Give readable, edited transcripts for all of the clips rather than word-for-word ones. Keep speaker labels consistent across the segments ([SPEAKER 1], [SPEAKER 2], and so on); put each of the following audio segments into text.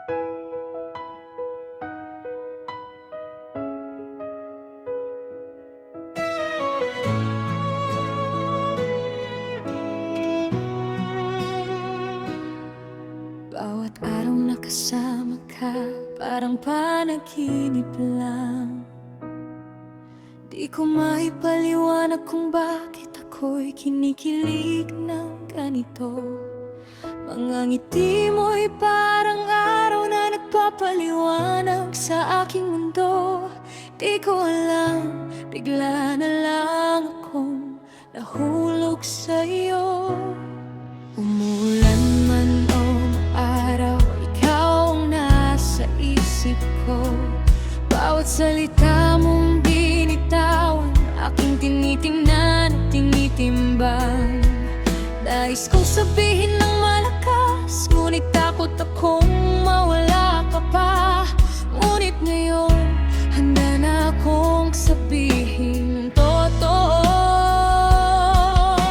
[SPEAKER 1] Bawat araw na kasama ka, parang panaginip lang. Di ko maipaliwanag kung bakit ako'y kinikilig ng ganito. Mga ngiti mo'y parang araw na nagpapaliwanag sa aking mundo. Di ko alam, bigla na lang akong nahulog sa'yo. Umulan man o araw, ikaw ang nasa isip ko. Bawat salita mong binitawan, aking tinitingnan at tinitimbang. Nais kong sabihin ng malakas, ngunit takot akong mawala ka pa. Ngunit ngayon, handa na akong sabihin ng totoo.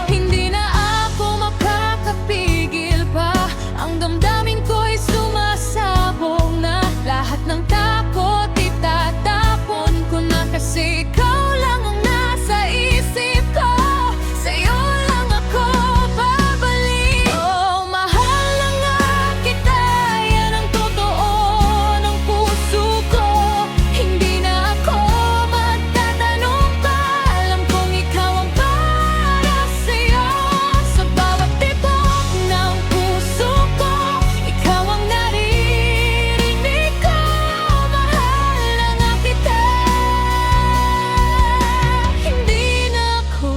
[SPEAKER 1] Hindi na ako makakapigil pa, ang damdamin ko'y sumasabog na. Lahat ng takot itatapon ko na, kasi ikaw lang ang nasa isip ko. Sa'yo lang ako babalik. Oh, mahal na nga kita, yan ang totoo ng puso ko. Hindi na ako magtatanong pa, alam kong ikaw ang para sa'yo. Sa bawat tibok ng puso ko, ikaw ang naririnig ko. Mahal na nga kita, hindi na ako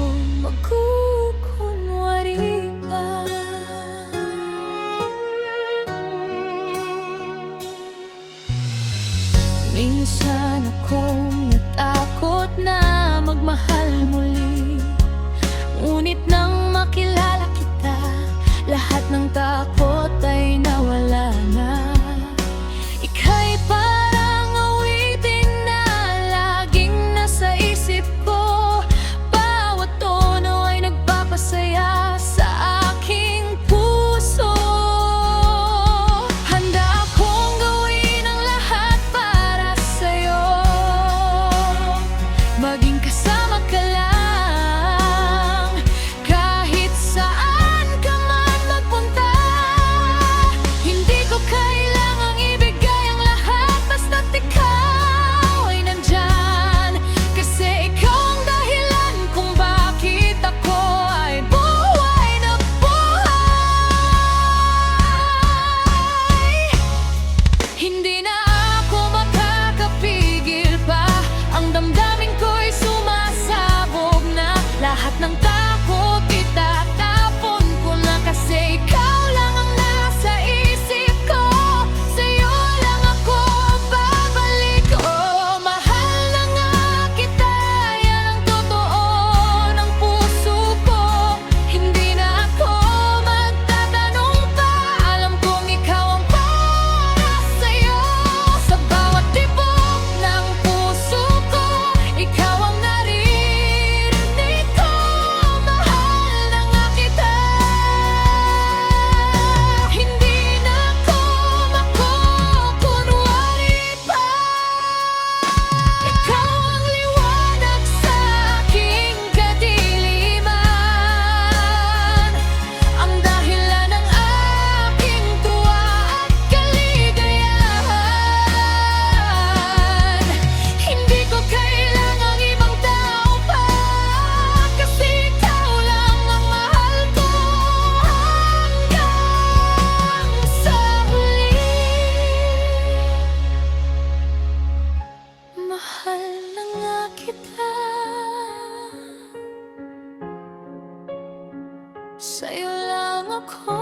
[SPEAKER 1] magkukunwari pa. Minsan akong natakot na magmahal muli, ngunit nang makilala kita, lahat ng takot ay nawala na. Ika'y parang awitin na laging nasa isip ko. Bawat tono ay nagpapasaya sa aking puso. Handa akong gawin ang lahat para sa'yo, maging kasama ka lang kahit saan ka man magpunta. Hindi ko kailangang ibigay ang lahat, basta't ikaw ay nandyan. Kasi ikaw ang dahilan kung bakit ako ay buhay na buhay. Hindi na ako makakapigil pa, ang damdamin ko'y sumasabog na. Lahat ng takot itatapon ko na, kasi ikaw lang ang nasa isip ko. Sa'yo lang ako babalik. Oh, mahal na nga kita, yan ang totoo ng puso ko. Hindi na ako magtatanong pa, alam kong ikaw ang para sa'yo. Sa bawat tibok ng puso ko, ikaw ang naririnig ko. Mahal na nga kita, hindi na ako makukunwari pa. Ikaw ang liwanag sa aking kadiliman, ang dahilan ng aking tuwa at kaligayahan. Hindi ko kailangang ibang tao pa, kasi ikaw lang ang mahal ko hanggang sa huli. Mahal na nga kita, sa'yo lang ako.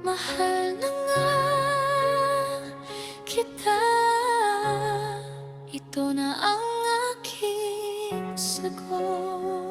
[SPEAKER 1] Mahal na nga kita, ito na ang aking sagot.